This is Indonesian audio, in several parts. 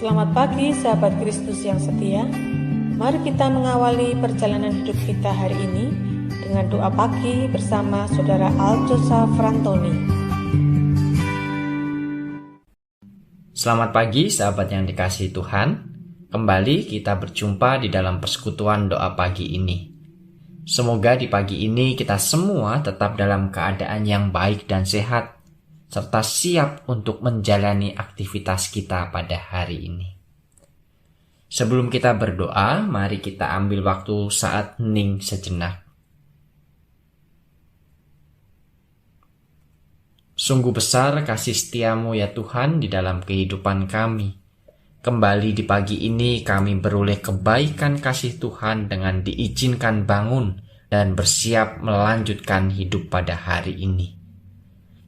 Selamat pagi sahabat Kristus yang setia. Mari kita mengawali perjalanan hidup kita hari ini dengan doa pagi bersama Saudara Aljosa Frantoni. Selamat pagi sahabat yang dikasihi Tuhan. Kembali kita berjumpa di dalam persekutuan doa pagi ini. Semoga di pagi ini kita semua tetap dalam keadaan yang baik dan sehat, serta siap untuk menjalani aktivitas kita pada hari ini. Sebelum kita berdoa, mari kita ambil waktu saat hening sejenak. Sungguh besar kasih setiamu ya Tuhan di dalam kehidupan kami. Kembali di pagi ini kami beroleh kebaikan kasih Tuhan dengan diizinkan bangun dan bersiap melanjutkan hidup pada hari ini.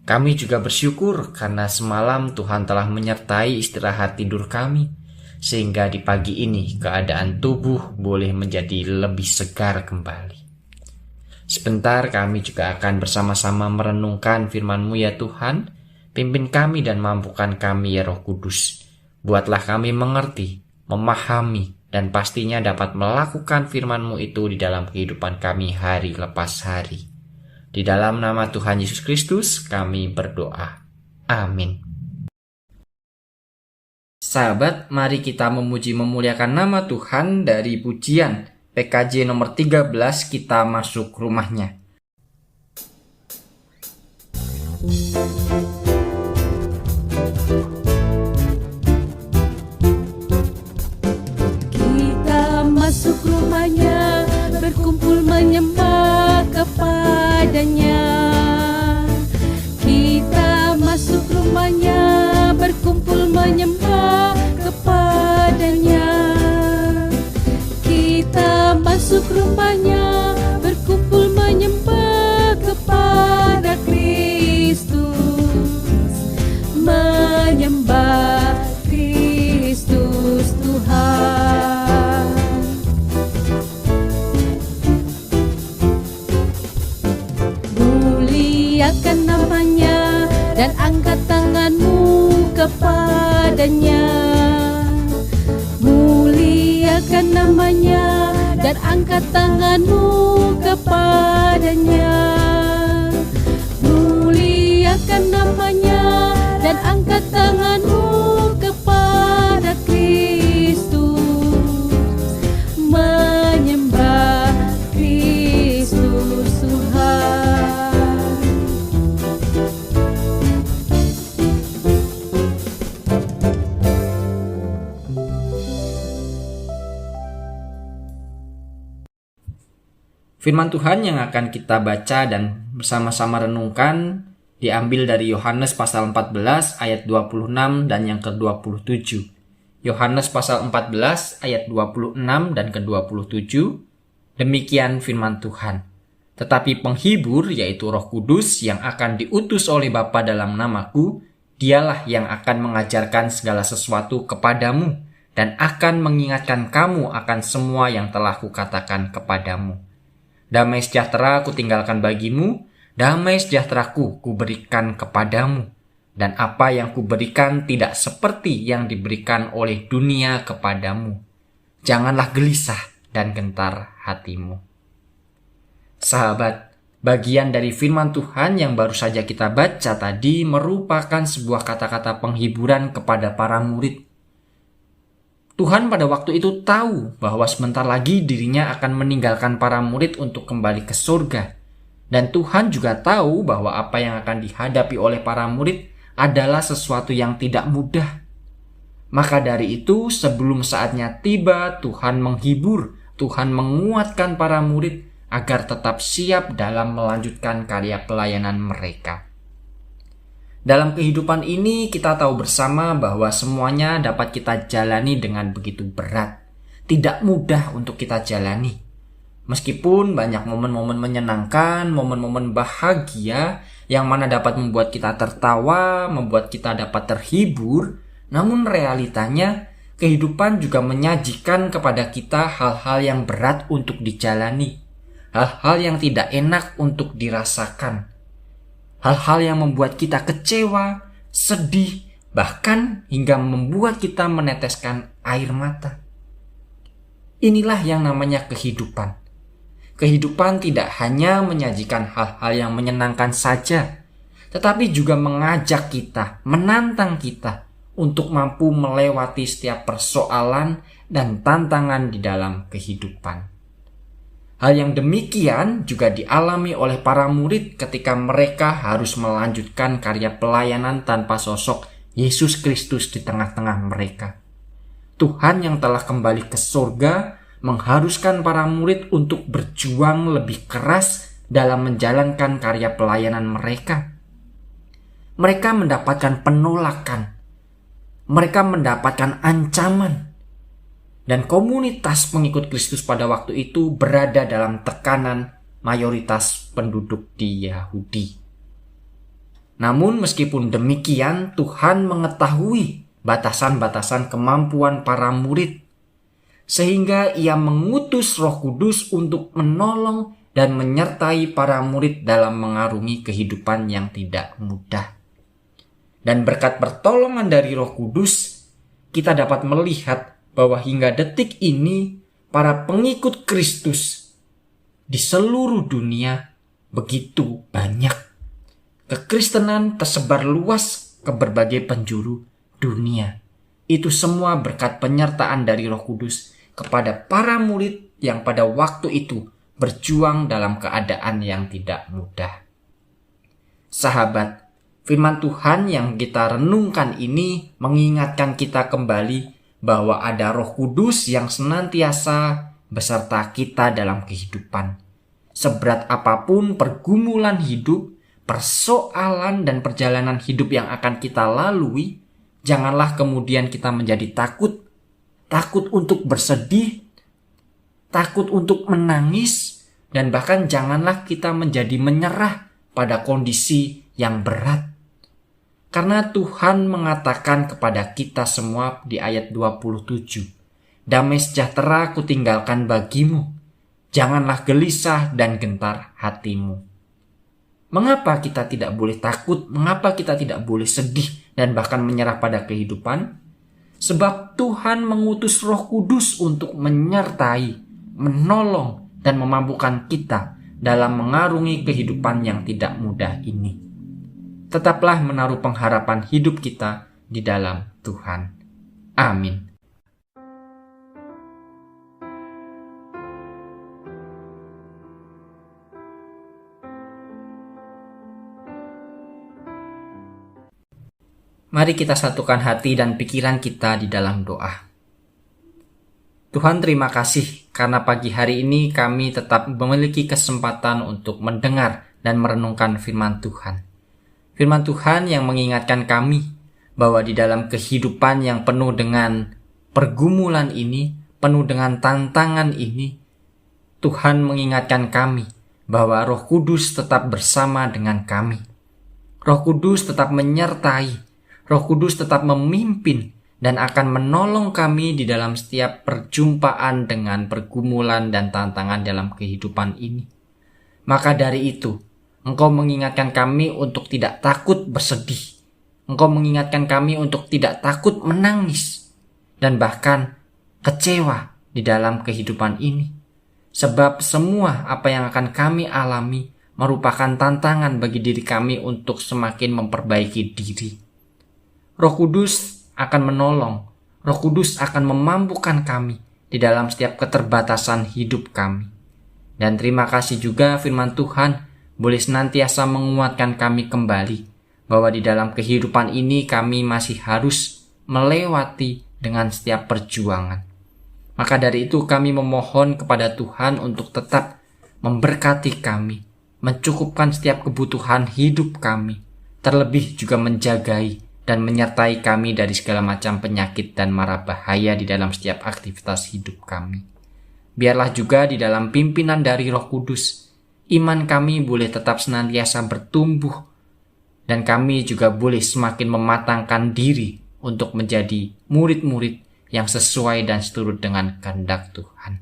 Kami juga bersyukur karena semalam Tuhan telah menyertai istirahat tidur kami, sehingga di pagi ini keadaan tubuh boleh menjadi lebih segar kembali. Sebentar kami juga akan bersama-sama merenungkan firman-Mu ya Tuhan. Pimpin kami dan mampukan kami ya Roh Kudus. Buatlah kami mengerti, memahami, dan pastinya dapat melakukan firman-Mu itu di dalam kehidupan kami hari lepas hari. Di dalam nama Tuhan Yesus Kristus kami berdoa. Amin. Sahabat, mari kita memuji memuliakan nama Tuhan dari pujian PKJ nomor 13, kita masuk rumahnya. Kita masuk rumahnya, berkumpul menyembah kepadanya. Kita masuk rumahnya, berkumpul menyembah kepadanya. Kita masuk rumahnya, berkumpul menyembah kepada Kristus. Menyembah Kristus Tuhan. Muliakan namanya dan angkat tanganmu kepadanya. Muliakan namanya dan angkat tanganmu kepadanya. Muliakan namanya dan angkat tanganmu kepada Kristus. Menyembah Kristus Tuhan. Firman Tuhan yang akan kita baca dan bersama-sama renungkan diambil dari Yohanes pasal 14 ayat 26 dan yang ke-27. Yohanes pasal 14 ayat 26 dan ke-27. Demikian firman Tuhan. Tetapi penghibur yaitu Roh Kudus yang akan diutus oleh Bapa dalam namaku, dialah yang akan mengajarkan segala sesuatu kepadamu dan akan mengingatkan kamu akan semua yang telah kukatakan kepadamu. Damai sejahtera kutinggalkan bagimu, damai sejahteraku kuberikan kepadamu. Dan apa yang kuberikan tidak seperti yang diberikan oleh dunia kepadamu. Janganlah gelisah dan gentar hatimu. Sahabat, bagian dari firman Tuhan yang baru saja kita baca tadi merupakan sebuah kata-kata penghiburan kepada para murid. Tuhan pada waktu itu tahu bahwa sebentar lagi dirinya akan meninggalkan para murid untuk kembali ke surga. Dan Tuhan juga tahu bahwa apa yang akan dihadapi oleh para murid adalah sesuatu yang tidak mudah. Maka dari itu sebelum saatnya tiba, Tuhan menghibur, Tuhan menguatkan para murid agar tetap siap dalam melanjutkan karya pelayanan mereka. Dalam kehidupan ini kita tahu bersama bahwa semuanya dapat kita jalani dengan begitu berat. Tidak mudah untuk kita jalani. Meskipun banyak momen-momen menyenangkan, momen-momen bahagia yang mana dapat membuat kita tertawa, membuat kita dapat terhibur, namun realitanya kehidupan juga menyajikan kepada kita hal-hal yang berat untuk dijalani. Hal-hal yang tidak enak untuk dirasakan. Hal-hal yang membuat kita kecewa, sedih, bahkan hingga membuat kita meneteskan air mata. Inilah yang namanya kehidupan. Kehidupan tidak hanya menyajikan hal-hal yang menyenangkan saja, tetapi juga mengajak kita, menantang kita untuk mampu melewati setiap persoalan dan tantangan di dalam kehidupan. Hal yang demikian juga dialami oleh para murid ketika mereka harus melanjutkan karya pelayanan tanpa sosok Yesus Kristus di tengah-tengah mereka. Tuhan yang telah kembali ke surga mengharuskan para murid untuk berjuang lebih keras dalam menjalankan karya pelayanan mereka. Mereka mendapatkan penolakan, mereka mendapatkan ancaman, dan komunitas pengikut Kristus pada waktu itu berada dalam tekanan mayoritas penduduk di Yahudi. Namun meskipun demikian, Tuhan mengetahui batasan-batasan kemampuan para murid, sehingga Ia mengutus Roh Kudus untuk menolong dan menyertai para murid dalam mengarungi kehidupan yang tidak mudah. Dan berkat pertolongan dari Roh Kudus, kita dapat melihat bahwa hingga detik ini para pengikut Kristus di seluruh dunia begitu banyak. Kekristenan tersebar luas ke berbagai penjuru dunia. Itu semua berkat penyertaan dari Roh Kudus kepada para murid yang pada waktu itu berjuang dalam keadaan yang tidak mudah. Sahabat, firman Tuhan yang kita renungkan ini mengingatkan kita kembali bahwa ada Roh Kudus yang senantiasa beserta kita dalam kehidupan. Seberat apapun pergumulan hidup, persoalan dan perjalanan hidup yang akan kita lalui, janganlah kemudian kita menjadi takut untuk bersedih, takut untuk menangis, dan bahkan janganlah kita menjadi menyerah pada kondisi yang berat. Karena Tuhan mengatakan kepada kita semua di ayat 27, "Damai sejahtera kutinggalkan bagimu, janganlah gelisah dan gentar hatimu." Mengapa kita tidak boleh takut? Mengapa kita tidak boleh sedih dan bahkan menyerah pada kehidupan? Sebab Tuhan mengutus Roh Kudus untuk menyertai, menolong, dan memampukan kita dalam mengarungi kehidupan yang tidak mudah ini. Tetaplah menaruh pengharapan hidup kita di dalam Tuhan. Amin. Mari kita satukan hati dan pikiran kita di dalam doa. Tuhan, terima kasih karena pagi hari ini kami tetap memiliki kesempatan untuk mendengar dan merenungkan firman Tuhan. Firman Tuhan yang mengingatkan kami bahwa di dalam kehidupan yang penuh dengan pergumulan ini, penuh dengan tantangan ini, Tuhan mengingatkan kami bahwa Roh Kudus tetap bersama dengan kami. Roh Kudus tetap menyertai, Roh Kudus tetap memimpin dan akan menolong kami di dalam setiap perjumpaan dengan pergumulan dan tantangan dalam kehidupan ini. Maka dari itu, Engkau mengingatkan kami untuk tidak takut bersedih. Engkau mengingatkan kami untuk tidak takut menangis dan bahkan kecewa di dalam kehidupan ini. Sebab semua apa yang akan kami alami merupakan tantangan bagi diri kami untuk semakin memperbaiki diri. Roh Kudus akan menolong. Roh Kudus akan memampukan kami di dalam setiap keterbatasan hidup kami. Dan terima kasih juga firman Tuhan boleh senantiasa menguatkan kami kembali bahwa di dalam kehidupan ini kami masih harus melewati dengan setiap perjuangan. Maka dari itu kami memohon kepada Tuhan untuk tetap memberkati kami, mencukupkan setiap kebutuhan hidup kami, terlebih juga menjagai dan menyertai kami dari segala macam penyakit dan mara bahaya di dalam setiap aktivitas hidup kami. Biarlah juga di dalam pimpinan dari Roh Kudus, iman kami boleh tetap senantiasa bertumbuh dan kami juga boleh semakin mematangkan diri untuk menjadi murid-murid yang sesuai dan seturut dengan kehendak Tuhan.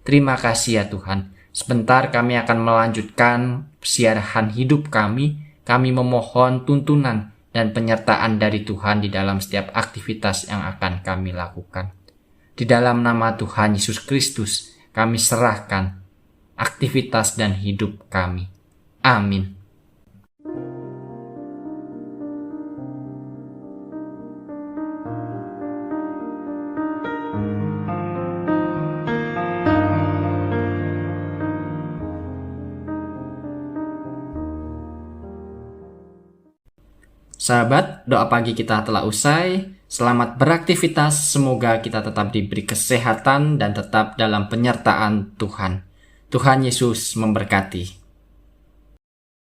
Terima kasih ya Tuhan. Sebentar kami akan melanjutkan siarahan hidup kami. Kami memohon tuntunan dan penyertaan dari Tuhan di dalam setiap aktivitas yang akan kami lakukan. Di dalam nama Tuhan Yesus Kristus, kami serahkan aktivitas dan hidup kami. Amin. Sahabat, doa pagi kita telah usai. Selamat beraktivitas, semoga kita tetap diberi kesehatan dan tetap dalam penyertaan Tuhan. Tuhan Yesus memberkati.